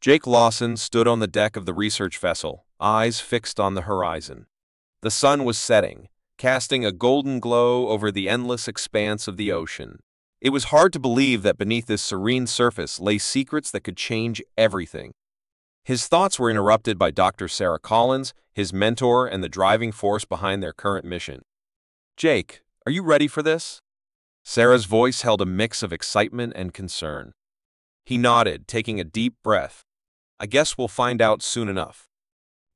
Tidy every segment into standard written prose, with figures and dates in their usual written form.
Jake Lawson stood on the deck of the research vessel, eyes fixed on the horizon. The sun was setting, casting a golden glow over the endless expanse of the ocean. It was hard to believe that beneath this serene surface lay secrets that could change everything. His thoughts were interrupted by Dr. Sarah Collins, his mentor and the driving force behind their current mission. "Jake, are you ready for this?" Sarah's voice held a mix of excitement and concern. He nodded, taking a deep breath. "I guess we'll find out soon enough."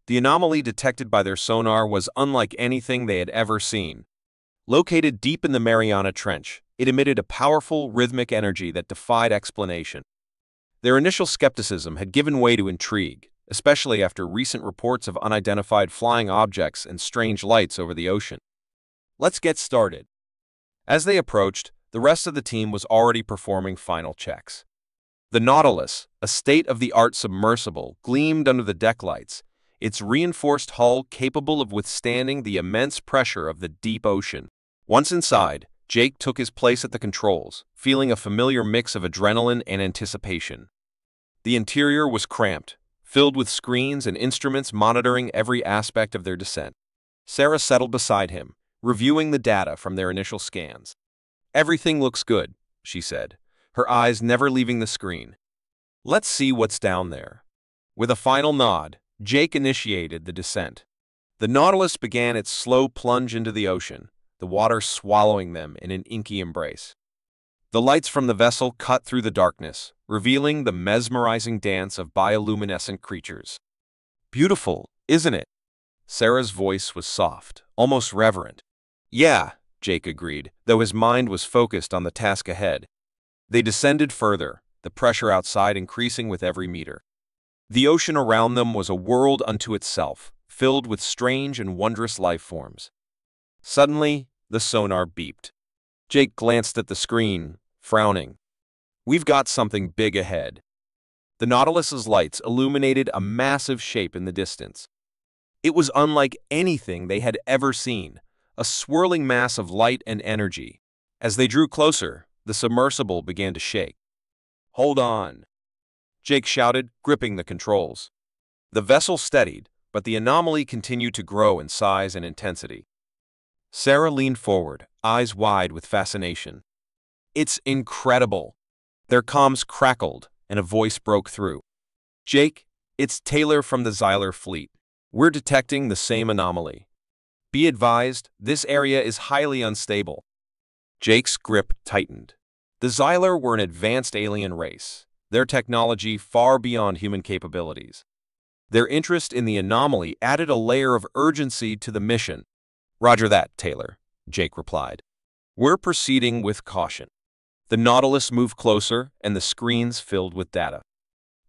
The anomaly detected by their sonar was unlike anything they had ever seen. Located deep in the Mariana Trench, it emitted a powerful, rhythmic energy that defied explanation. Their initial skepticism had given way to intrigue, especially after recent reports of unidentified flying objects and strange lights over the ocean. "Let's get started." As they approached, the rest of the team was already performing final checks. The Nautilus, a state-of-the-art submersible, gleamed under the deck lights, its reinforced hull capable of withstanding the immense pressure of the deep ocean. Once inside, Jake took his place at the controls, feeling a familiar mix of adrenaline and anticipation. The interior was cramped, filled with screens and instruments monitoring every aspect of their descent. Sarah settled beside him, reviewing the data from their initial scans. "Everything looks good," she said, her eyes never leaving the screen. "Let's see what's down there." With a final nod, Jake initiated the descent. The Nautilus began its slow plunge into the ocean, the water swallowing them in an inky embrace. The lights from the vessel cut through the darkness, revealing the mesmerizing dance of bioluminescent creatures. "Beautiful, isn't it?" Sarah's voice was soft, almost reverent. "Yeah," Jake agreed, though his mind was focused on the task ahead. They descended further, the pressure outside increasing with every meter. The ocean around them was a world unto itself, filled with strange and wondrous life forms. Suddenly, the sonar beeped. Jake glanced at the screen, frowning. "We've got something big ahead." The Nautilus's lights illuminated a massive shape in the distance. It was unlike anything they had ever seen, a swirling mass of light and energy. As they drew closer, the submersible began to shake. "Hold on," Jake shouted, gripping the controls. The vessel steadied, but the anomaly continued to grow in size and intensity. Sarah leaned forward, eyes wide with fascination. "It's incredible." Their comms crackled, and a voice broke through. "Jake, it's Taylor from the Xyler fleet. We're detecting the same anomaly. Be advised, this area is highly unstable." Jake's grip tightened. The Xyler were an advanced alien race, their technology far beyond human capabilities. Their interest in the anomaly added a layer of urgency to the mission. "Roger that, Taylor," Jake replied. "We're proceeding with caution." The Nautilus moved closer, and the screens filled with data.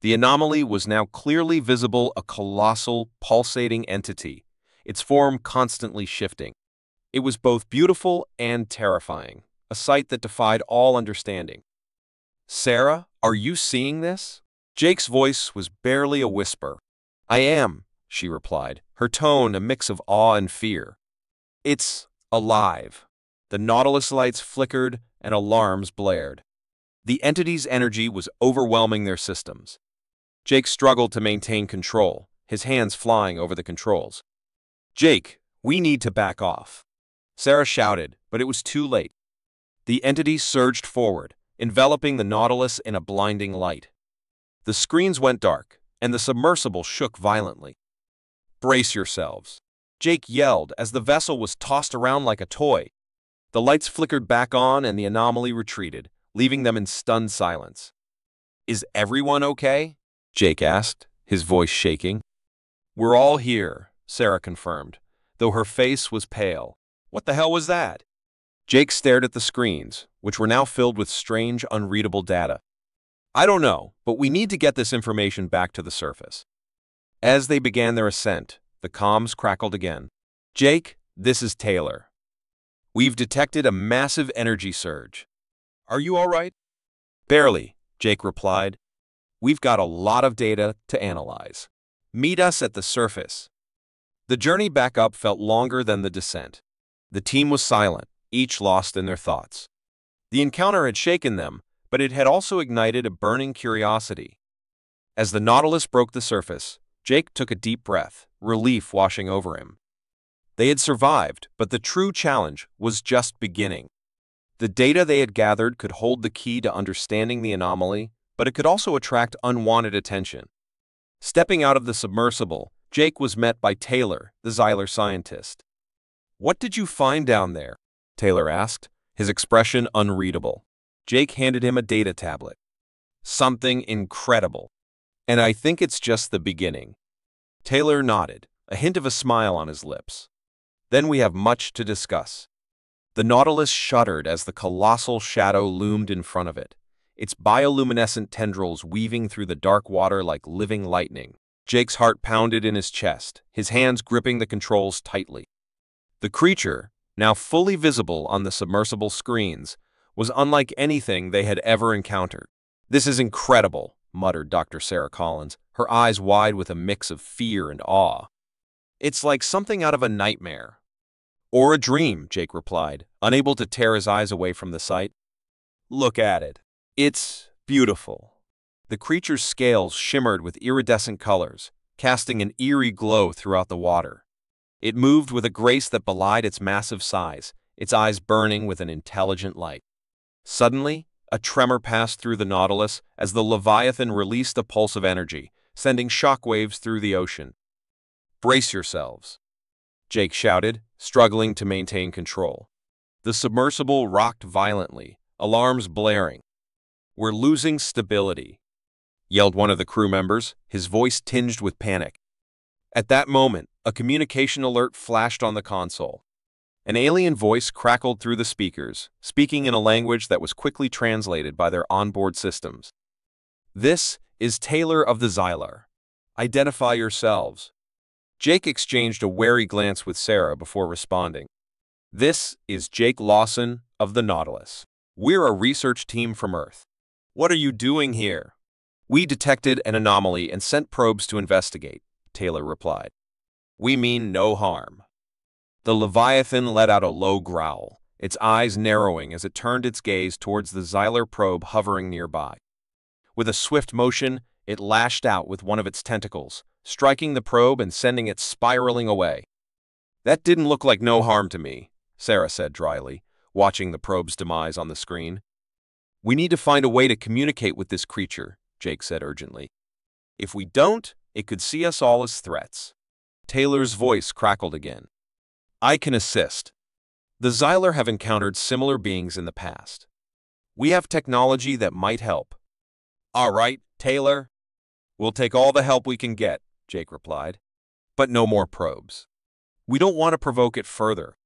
The anomaly was now clearly visible, a colossal, pulsating entity, its form constantly shifting. It was both beautiful and terrifying, a sight that defied all understanding. "Sarah, are you seeing this?" Jake's voice was barely a whisper. "I am," she replied, her tone a mix of awe and fear. "It's alive." The Nautilus lights flickered and alarms blared. The entity's energy was overwhelming their systems. Jake struggled to maintain control, his hands flying over the controls. "Jake, we need to back off." Sarah shouted, but it was too late. The entity surged forward, enveloping the Nautilus in a blinding light. The screens went dark, and the submersible shook violently. "Brace yourselves," Jake yelled as the vessel was tossed around like a toy. The lights flickered back on and the anomaly retreated, leaving them in stunned silence. "Is everyone okay?" Jake asked, his voice shaking. "We're all here," Sarah confirmed, though her face was pale. "What the hell was that?" Jake stared at the screens, which were now filled with strange, unreadable data. "I don't know, but we need to get this information back to the surface." As they began their ascent, the comms crackled again. "Jake, this is Taylor. We've detected a massive energy surge." "Are you all right?" "Barely," Jake replied. "We've got a lot of data to analyze. Meet us at the surface." The journey back up felt longer than the descent. The team was silent, each lost in their thoughts. The encounter had shaken them, but it had also ignited a burning curiosity. As the Nautilus broke the surface, Jake took a deep breath, relief washing over him. They had survived, but the true challenge was just beginning. The data they had gathered could hold the key to understanding the anomaly, but it could also attract unwanted attention. Stepping out of the submersible, Jake was met by Taylor, the Xylar scientist. "What did you find down there?" Taylor asked, his expression unreadable. Jake handed him a data tablet. "Something incredible. And I think it's just the beginning." Taylor nodded, a hint of a smile on his lips. "Then we have much to discuss." The Nautilus shuddered as the colossal shadow loomed in front of it, its bioluminescent tendrils weaving through the dark water like living lightning. Jake's heart pounded in his chest, his hands gripping the controls tightly. The creature, now fully visible on the submersible screens, was unlike anything they had ever encountered. "This is incredible," muttered Dr. Sarah Collins, her eyes wide with a mix of fear and awe. "It's like something out of a nightmare." "Or a dream," Jake replied, unable to tear his eyes away from the sight. "Look at it. It's beautiful." The creature's scales shimmered with iridescent colors, casting an eerie glow throughout the water. It moved with a grace that belied its massive size, its eyes burning with an intelligent light. Suddenly, a tremor passed through the Nautilus as the Leviathan released a pulse of energy, sending shockwaves through the ocean. "Brace yourselves," Jake shouted, struggling to maintain control. The submersible rocked violently, alarms blaring. "We're losing stability," yelled one of the crew members, his voice tinged with panic. At that moment, a communication alert flashed on the console. An alien voice crackled through the speakers, speaking in a language that was quickly translated by their onboard systems. "This is Taylor of the Xylar. Identify yourselves." Jake exchanged a wary glance with Sarah before responding. "This is Jake Lawson of the Nautilus. We're a research team from Earth. What are you doing here?" "We detected an anomaly and sent probes to investigate," Taylor replied. "We mean no harm." The Leviathan let out a low growl, its eyes narrowing as it turned its gaze towards the Xylar probe hovering nearby. With a swift motion, it lashed out with one of its tentacles, striking the probe and sending it spiraling away. "That didn't look like no harm to me," Sarah said dryly, watching the probe's demise on the screen. "We need to find a way to communicate with this creature," Jake said urgently. "If we don't, it could see us all as threats." Taylor's voice crackled again. "I can assist. The Xylar have encountered similar beings in the past. We have technology that might help." "All right, Taylor. We'll take all the help we can get," Jake replied. "But no more probes. We don't want to provoke it further."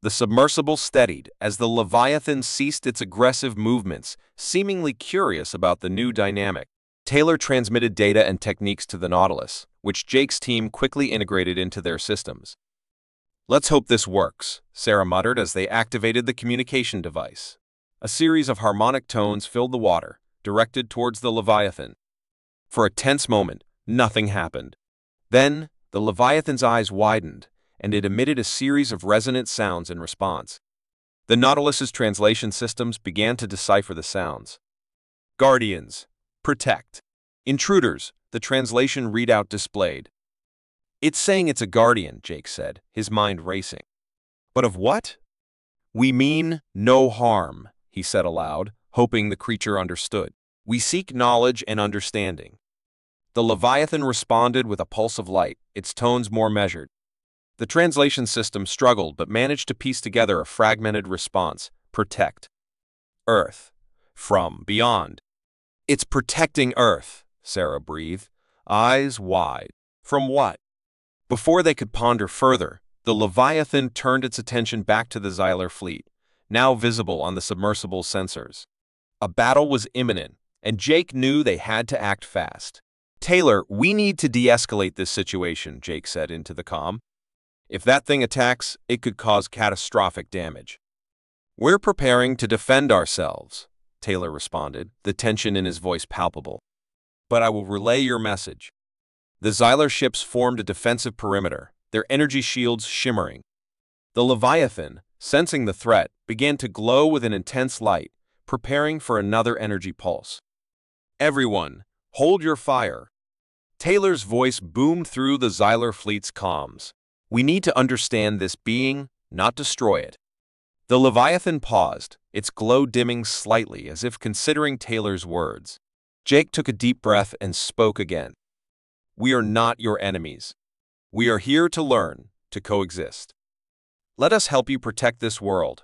The submersible steadied as the Leviathan ceased its aggressive movements, seemingly curious about the new dynamic. Taylor transmitted data and techniques to the Nautilus, which Jake's team quickly integrated into their systems. "Let's hope this works," Sarah muttered as they activated the communication device. A series of harmonic tones filled the water, directed towards the Leviathan. For a tense moment, nothing happened. Then, the Leviathan's eyes widened, and it emitted a series of resonant sounds in response. The Nautilus's translation systems began to decipher the sounds. "Guardians, protect. Intruders," the translation readout displayed. "It's saying it's a guardian," Jake said, his mind racing. "But of what?" "We mean no harm," he said aloud, hoping the creature understood. "We seek knowledge and understanding." The Leviathan responded with a pulse of light, its tones more measured. The translation system struggled but managed to piece together a fragmented response. "Protect. Earth. From beyond." "It's protecting Earth," Sarah breathed, eyes wide. "From what?" Before they could ponder further, the Leviathan turned its attention back to the Xylar fleet, now visible on the submersible sensors. A battle was imminent, and Jake knew they had to act fast. "Taylor, we need to de-escalate this situation," Jake said into the comm. "If that thing attacks, it could cause catastrophic damage." "We're preparing to defend ourselves," Taylor responded, the tension in his voice palpable. "But I will relay your message." The Xylar ships formed a defensive perimeter, their energy shields shimmering. The Leviathan, sensing the threat, began to glow with an intense light, preparing for another energy pulse. "Everyone, Hold your fire. Taylor's voice boomed through the Xylar fleet's comms. We need to understand this being, not destroy it. The Leviathan paused, its glow dimming slightly as if considering Taylor's words. Jake took a deep breath and spoke again. We are not your enemies. We are here to learn, to coexist. Let us help you protect this world.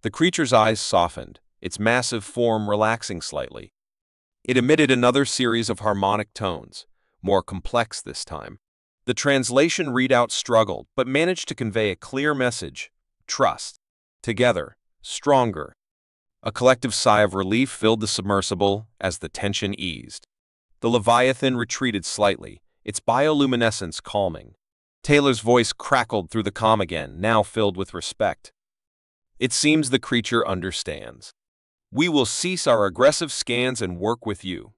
The creature's eyes softened, its massive form relaxing slightly. It emitted another series of harmonic tones, more complex this time. The translation readout struggled, but managed to convey a clear message: trust. Together, stronger. A collective sigh of relief filled the submersible as the tension eased. The Leviathan retreated slightly, its bioluminescence calming. Taylor's voice crackled through the comm again, now filled with respect. It seems the creature understands. We will cease our aggressive scans and work with you.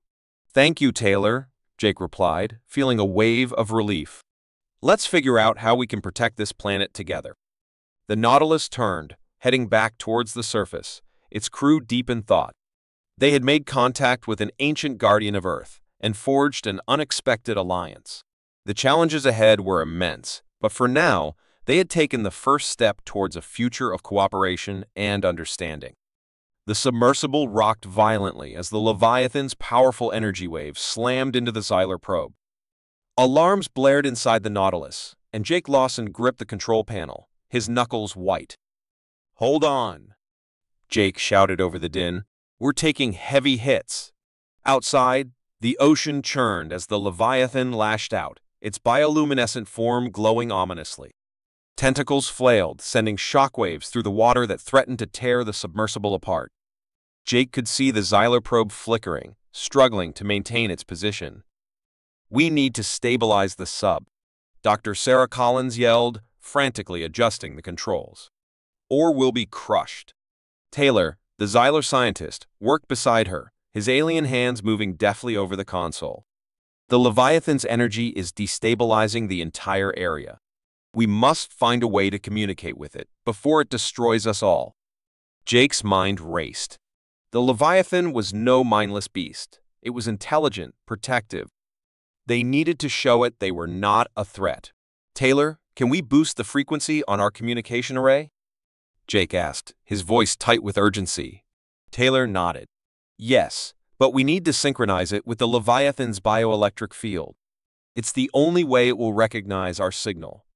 Thank you, Taylor, Jake replied, feeling a wave of relief. Let's figure out how we can protect this planet together. The Nautilus turned, heading back towards the surface, its crew deep in thought. They had made contact with an ancient guardian of Earth and forged an unexpected alliance. The challenges ahead were immense, but for now, they had taken the first step towards a future of cooperation and understanding. The submersible rocked violently as the Leviathan's powerful energy waves slammed into the Xylar probe. Alarms blared inside the Nautilus, and Jake Lawson gripped the control panel, his knuckles white. Hold on, Jake shouted over the din. We're taking heavy hits. Outside, the ocean churned as the Leviathan lashed out, its bioluminescent form glowing ominously. Tentacles flailed, sending shockwaves through the water that threatened to tear the submersible apart. Jake could see the Xylar probe flickering, struggling to maintain its position. We need to stabilize the sub, Dr. Sarah Collins yelled, frantically adjusting the controls. Or we'll be crushed. Taylor, the Xylar scientist, worked beside her, his alien hands moving deftly over the console. The Leviathan's energy is destabilizing the entire area. We must find a way to communicate with it before it destroys us all. Jake's mind raced. The Leviathan was no mindless beast. It was intelligent, protective. They needed to show it they were not a threat. Taylor, can we boost the frequency on our communication array? Jake asked, his voice tight with urgency. Taylor nodded. Yes, but we need to synchronize it with the Leviathan's bioelectric field. It's the only way it will recognize our signal.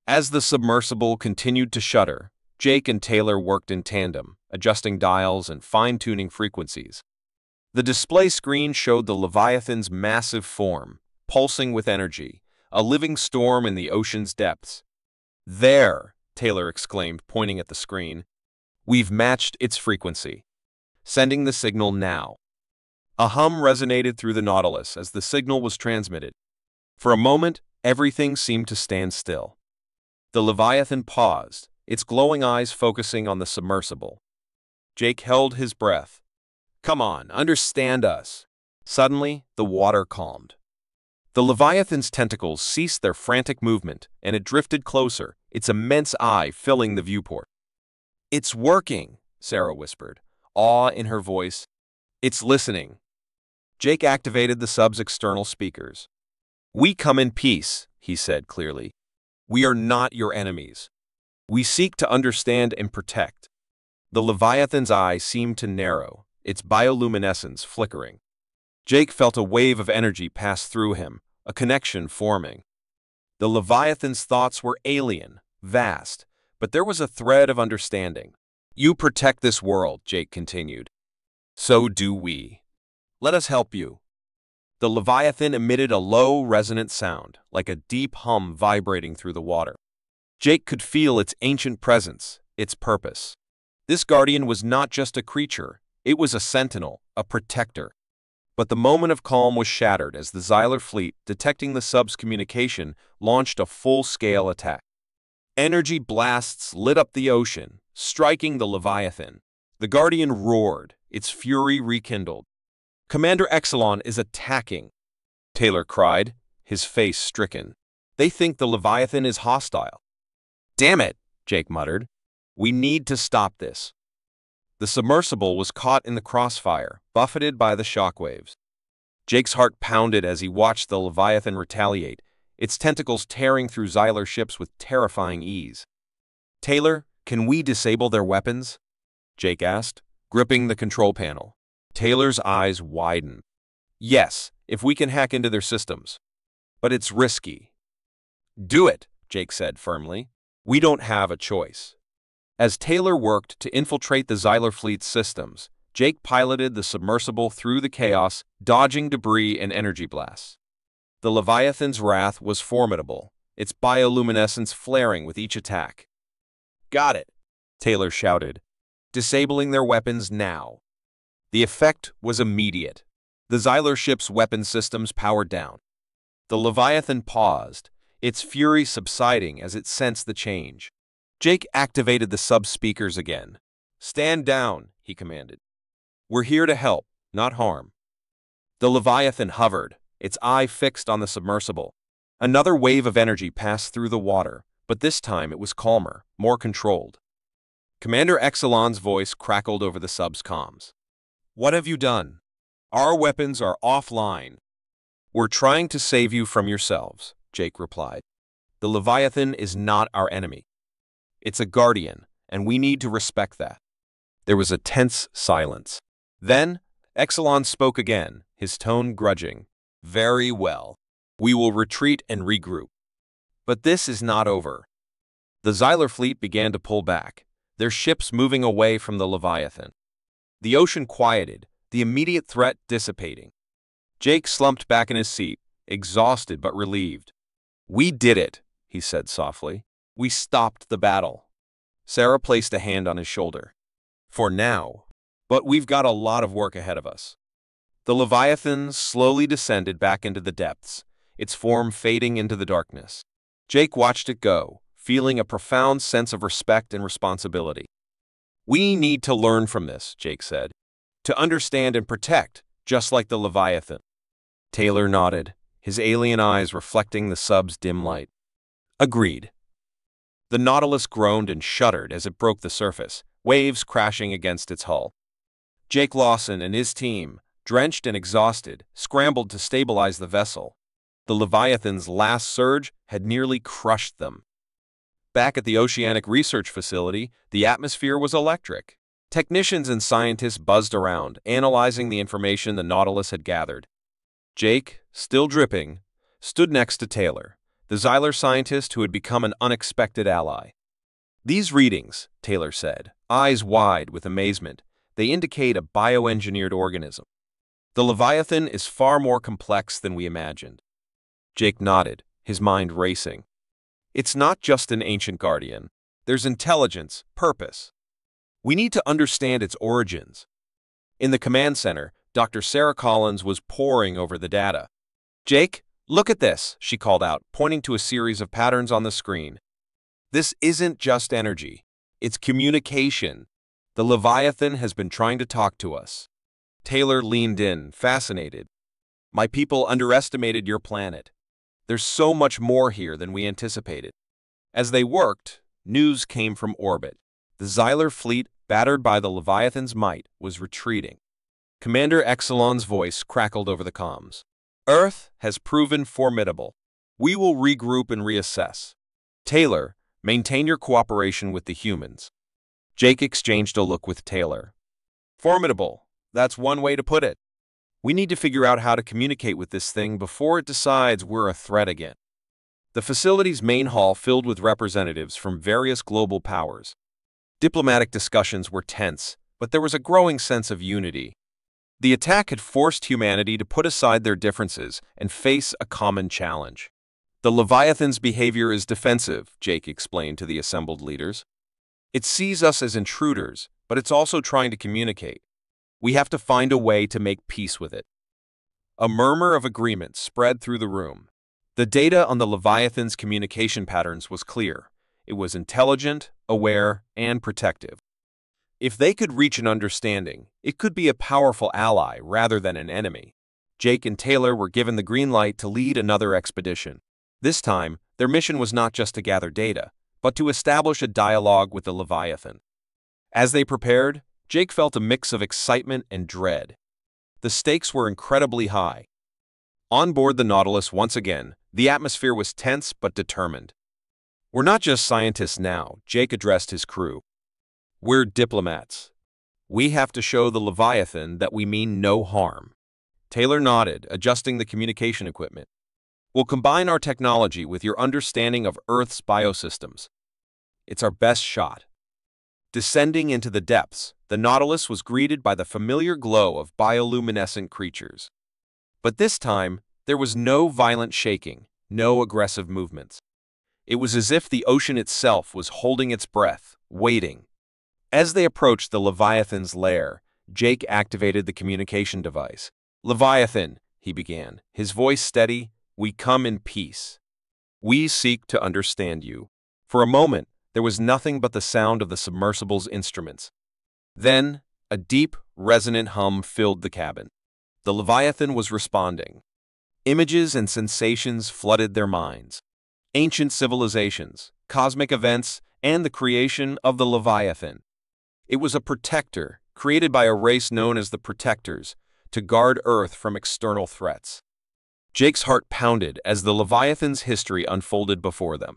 As the submersible continued to shudder, Jake and Taylor worked in tandem, adjusting dials and fine-tuning frequencies. The display screen showed the Leviathan's massive form, pulsing with energy, a living storm in the ocean's depths. There, Taylor exclaimed, pointing at the screen. We've matched its frequency. Sending the signal now. A hum resonated through the Nautilus as the signal was transmitted. For a moment, everything seemed to stand still. The Leviathan paused, its glowing eyes focusing on the submersible. Jake held his breath. Come on, understand us. Suddenly, the water calmed. The Leviathan's tentacles ceased their frantic movement, and it drifted closer, its immense eye filling the viewport. It's working, Sarah whispered, awe in her voice. It's listening. Jake activated the sub's external speakers. We come in peace, he said clearly. We are not your enemies. We seek to understand and protect. The Leviathan's eye seemed to narrow, its bioluminescence flickering. Jake felt a wave of energy pass through him, a connection forming. The Leviathan's thoughts were alien, vast, but there was a thread of understanding. You protect this world, Jake continued. So do we. Let us help you. The Leviathan emitted a low, resonant sound, like a deep hum vibrating through the water. Jake could feel its ancient presence, its purpose. This guardian was not just a creature, it was a sentinel, a protector. But the moment of calm was shattered as the Xylar fleet, detecting the sub's communication, launched a full-scale attack. Energy blasts lit up the ocean, striking the Leviathan. The Guardian roared, its fury rekindled. Commander Exelon is attacking, Taylor cried, his face stricken. They think the Leviathan is hostile. Damn it, Jake muttered. We need to stop this. The submersible was caught in the crossfire, buffeted by the shockwaves. Jake's heart pounded as he watched the Leviathan retaliate, its tentacles tearing through Xyler ships with terrifying ease. "Taylor, can we disable their weapons?" Jake asked, gripping the control panel. Taylor's eyes widened. "Yes, if we can hack into their systems. But it's risky." "Do it," Jake said firmly. "We don't have a choice." As Taylor worked to infiltrate the Xyler fleet's systems, Jake piloted the submersible through the chaos, dodging debris and energy blasts. The Leviathan's wrath was formidable, its bioluminescence flaring with each attack. "Got it," Taylor shouted, disabling their weapons now. The effect was immediate. The Xyler ship's weapon systems powered down. The Leviathan paused, its fury subsiding as it sensed the change. Jake activated the sub-speakers again. "Stand down," he commanded. "We're here to help, not harm." The Leviathan hovered, its eye fixed on the submersible. Another wave of energy passed through the water, but this time it was calmer, more controlled. Commander Exelon's voice crackled over the sub's comms. "What have you done? Our weapons are offline." "We're trying to save you from yourselves," Jake replied. "The Leviathan is not our enemy. It's a guardian, and we need to respect that." There was a tense silence. Then, Exelon spoke again, his tone grudging. "Very well. We will retreat and regroup. But this is not over." The Xyler fleet began to pull back, their ships moving away from the Leviathan. The ocean quieted, the immediate threat dissipating. Jake slumped back in his seat, exhausted but relieved. "We did it," he said softly. "We stopped the battle." Sarah placed a hand on his shoulder. "For now. But we've got a lot of work ahead of us." The Leviathan slowly descended back into the depths, its form fading into the darkness. Jake watched it go, feeling a profound sense of respect and responsibility. "We need to learn from this," Jake said. "To understand and protect, just like the Leviathan." Taylor nodded, his alien eyes reflecting the sub's dim light. "Agreed." The Nautilus groaned and shuddered as it broke the surface, waves crashing against its hull. Jake Lawson and his team, drenched and exhausted, scrambled to stabilize the vessel. The Leviathan's last surge had nearly crushed them. Back at the Oceanic Research Facility, the atmosphere was electric. Technicians and scientists buzzed around, analyzing the information the Nautilus had gathered. Jake, still dripping, stood next to Taylor, the Xyler scientist who had become an unexpected ally. "These readings," Taylor said, eyes wide with amazement, "they indicate a bioengineered organism. The Leviathan is far more complex than we imagined." Jake nodded, his mind racing. "It's not just an ancient guardian. There's intelligence, purpose. We need to understand its origins." In the command center, Dr. Sarah Collins was poring over the data. "Jake, look at this," she called out, pointing to a series of patterns on the screen. "This isn't just energy. It's communication. The Leviathan has been trying to talk to us." Taylor leaned in, fascinated. "My people underestimated your planet. There's so much more here than we anticipated." As they worked, news came from orbit. The Xyler fleet, battered by the Leviathan's might, was retreating. Commander Exelon's voice crackled over the comms. "Earth has proven formidable. We will regroup and reassess. Taylor, maintain your cooperation with the humans." Jake exchanged a look with Taylor. "Formidable. That's one way to put it. We need to figure out how to communicate with this thing before it decides we're a threat again." The facility's main hall filled with representatives from various global powers. Diplomatic discussions were tense, but there was a growing sense of unity. The attack had forced humanity to put aside their differences and face a common challenge. "The Leviathan's behavior is defensive," Jake explained to the assembled leaders. "It sees us as intruders, but it's also trying to communicate. We have to find a way to make peace with it." A murmur of agreement spread through the room. The data on the Leviathan's communication patterns was clear. It was intelligent, aware, and protective. If they could reach an understanding, it could be a powerful ally rather than an enemy. Jake and Taylor were given the green light to lead another expedition. This time, their mission was not just to gather data, but to establish a dialogue with the Leviathan. As they prepared, Jake felt a mix of excitement and dread. The stakes were incredibly high. On board the Nautilus once again, the atmosphere was tense but determined. "We're not just scientists now," Jake addressed his crew. "We're diplomats. We have to show the Leviathan that we mean no harm." Taylor nodded, adjusting the communication equipment. "We'll combine our technology with your understanding of Earth's biosystems. It's our best shot." Descending into the depths, the Nautilus was greeted by the familiar glow of bioluminescent creatures. But this time, there was no violent shaking, no aggressive movements. It was as if the ocean itself was holding its breath, waiting. As they approached the Leviathan's lair, Jake activated the communication device. "Leviathan," he began, his voice steady, "we come in peace. We seek to understand you." For a moment, there was nothing but the sound of the submersible's instruments. Then, a deep, resonant hum filled the cabin. The Leviathan was responding. Images and sensations flooded their minds. Ancient civilizations, cosmic events, and the creation of the Leviathan. It was a protector, created by a race known as the Protectors, to guard Earth from external threats. Jake's heart pounded as the Leviathan's history unfolded before them.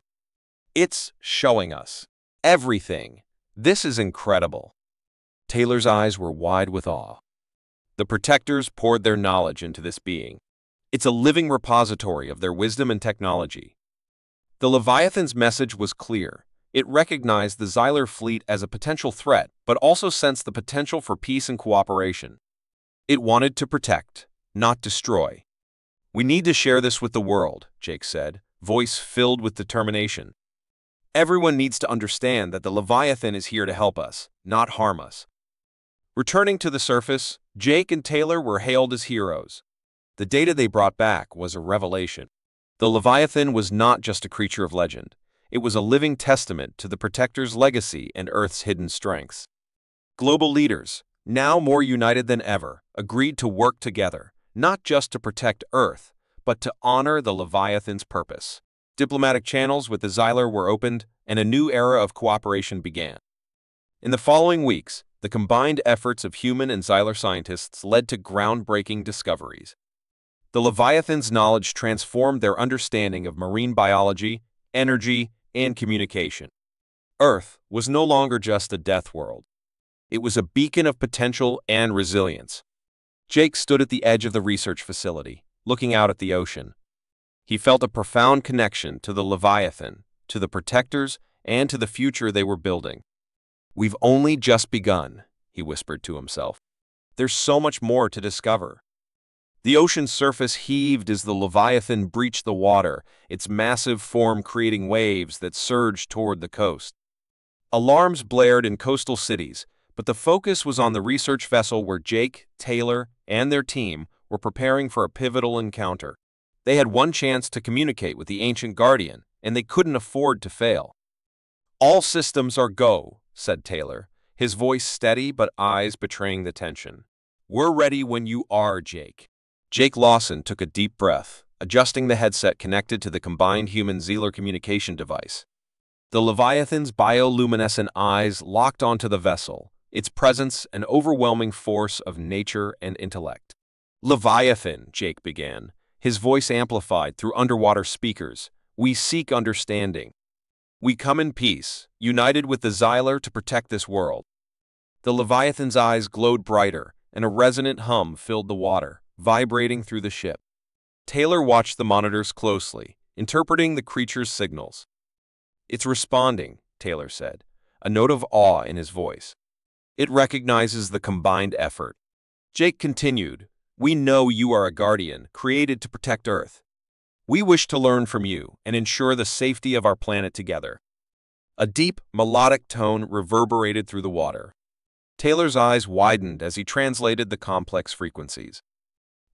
"It's showing us everything. This is incredible." Taylor's eyes were wide with awe. The Protectors poured their knowledge into this being. It's a living repository of their wisdom and technology. The Leviathan's message was clear. It recognized the Xylar fleet as a potential threat, but also sensed the potential for peace and cooperation. It wanted to protect, not destroy. "We need to share this with the world," Jake said, voice filled with determination. "Everyone needs to understand that the Leviathan is here to help us, not harm us." Returning to the surface, Jake and Taylor were hailed as heroes. The data they brought back was a revelation. The Leviathan was not just a creature of legend. It was a living testament to the Protector's legacy and Earth's hidden strengths. Global leaders, now more united than ever, agreed to work together, not just to protect Earth, but to honor the Leviathan's purpose. Diplomatic channels with the Xylar were opened, and a new era of cooperation began. In the following weeks, the combined efforts of human and Xylar scientists led to groundbreaking discoveries. The Leviathan's knowledge transformed their understanding of marine biology, energy, and communication. Earth was no longer just a death world. It was a beacon of potential and resilience. Jake stood at the edge of the research facility, looking out at the ocean. He felt a profound connection to the Leviathan, to the Protectors, and to the future they were building. "We've only just begun," he whispered to himself. "There's so much more to discover." The ocean's surface heaved as the Leviathan breached the water, its massive form creating waves that surged toward the coast. Alarms blared in coastal cities, but the focus was on the research vessel where Jake, Taylor, and their team were preparing for a pivotal encounter. They had one chance to communicate with the ancient guardian, and they couldn't afford to fail. "All systems are go," said Taylor, his voice steady but eyes betraying the tension. "We're ready when you are, Jake." Jake Lawson took a deep breath, adjusting the headset connected to the combined human-Xylar communication device. The Leviathan's bioluminescent eyes locked onto the vessel, its presence an overwhelming force of nature and intellect. "Leviathan," Jake began, his voice amplified through underwater speakers, "we seek understanding. We come in peace, united with the Xylar to protect this world." The Leviathan's eyes glowed brighter, and a resonant hum filled the water, vibrating through the ship. Taylor watched the monitors closely, interpreting the creature's signals. "It's responding," Taylor said, a note of awe in his voice. "It recognizes the combined effort." Jake continued, "We know you are a guardian, created to protect Earth. We wish to learn from you and ensure the safety of our planet together." A deep, melodic tone reverberated through the water. Taylor's eyes widened as he translated the complex frequencies.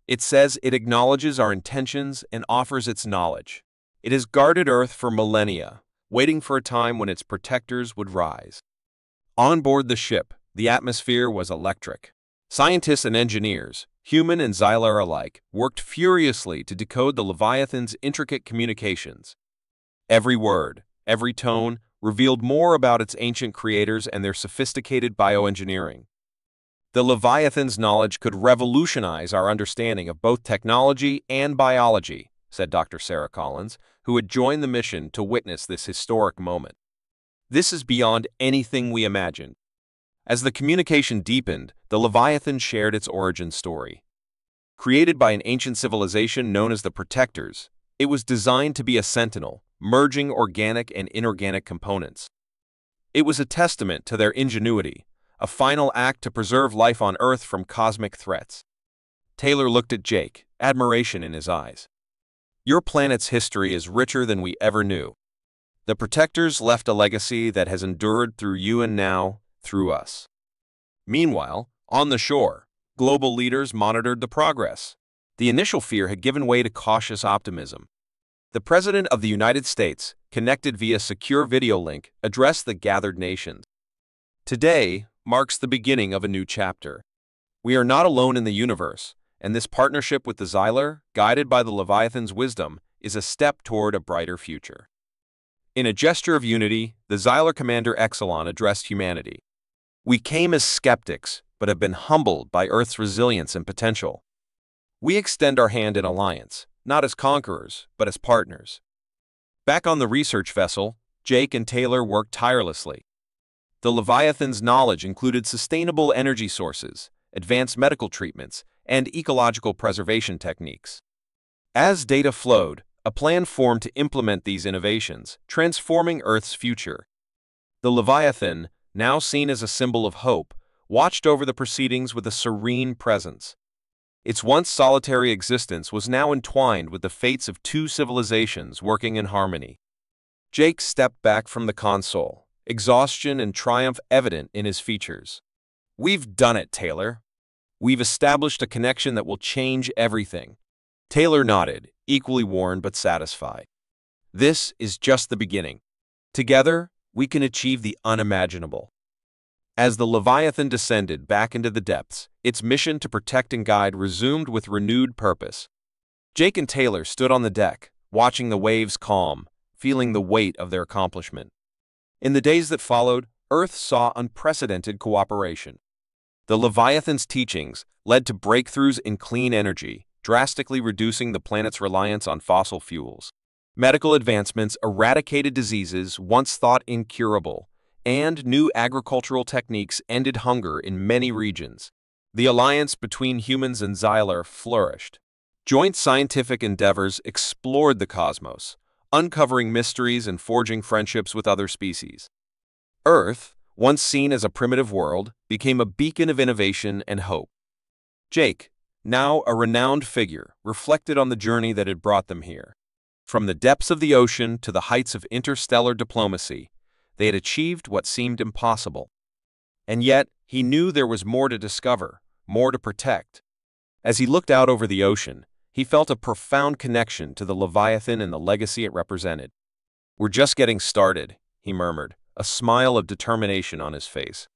"It says it acknowledges our intentions and offers its knowledge. It has guarded Earth for millennia, waiting for a time when its protectors would rise." On board the ship, the atmosphere was electric. Scientists and engineers, human and Xylar alike, worked furiously to decode the Leviathan's intricate communications. Every word, every tone, revealed more about its ancient creators and their sophisticated bioengineering. The Leviathan's knowledge could revolutionize our understanding of both technology and biology, said Dr. Sarah Collins, who had joined the mission to witness this historic moment. This is beyond anything we imagined. As the communication deepened, the Leviathan shared its origin story. Created by an ancient civilization known as the Protectors, it was designed to be a sentinel, merging organic and inorganic components. It was a testament to their ingenuity, a final act to preserve life on Earth from cosmic threats. Taylor looked at Jake, admiration in his eyes. Your planet's history is richer than we ever knew. The Protectors left a legacy that has endured through you and now, through us. Meanwhile, on the shore, global leaders monitored the progress. The initial fear had given way to cautious optimism. The President of the United States, connected via secure video link, addressed the gathered nations. Today marks the beginning of a new chapter. We are not alone in the universe, and this partnership with the Xylar, guided by the Leviathan's wisdom, is a step toward a brighter future. In a gesture of unity, the Xylar Commander Exelon addressed humanity. We came as skeptics, but have been humbled by Earth's resilience and potential. We extend our hand in alliance, not as conquerors, but as partners. Back on the research vessel, Jake and Taylor worked tirelessly. The Leviathan's knowledge included sustainable energy sources, advanced medical treatments, and ecological preservation techniques. As data flowed, a plan formed to implement these innovations, transforming Earth's future. The Leviathan, now seen as a symbol of hope, watched over the proceedings with a serene presence. Its once solitary existence was now entwined with the fates of two civilizations working in harmony. Jake stepped back from the console, exhaustion and triumph evident in his features. We've done it, Taylor. We've established a connection that will change everything. Taylor nodded, equally worn but satisfied. This is just the beginning. Together, we can achieve the unimaginable. As the Leviathan descended back into the depths, its mission to protect and guide resumed with renewed purpose. Jake and Taylor stood on the deck, watching the waves calm, feeling the weight of their accomplishment. In the days that followed, Earth saw unprecedented cooperation. The Leviathan's teachings led to breakthroughs in clean energy, drastically reducing the planet's reliance on fossil fuels. Medical advancements eradicated diseases once thought incurable, and new agricultural techniques ended hunger in many regions. The alliance between humans and Xylar flourished. Joint scientific endeavors explored the cosmos, uncovering mysteries and forging friendships with other species. Earth, once seen as a primitive world, became a beacon of innovation and hope. Jake, now a renowned figure, reflected on the journey that had brought them here. From the depths of the ocean to the heights of interstellar diplomacy, they had achieved what seemed impossible. And yet, he knew there was more to discover, more to protect. As he looked out over the ocean, he felt a profound connection to the Leviathan and the legacy it represented. We're just getting started, he murmured, a smile of determination on his face.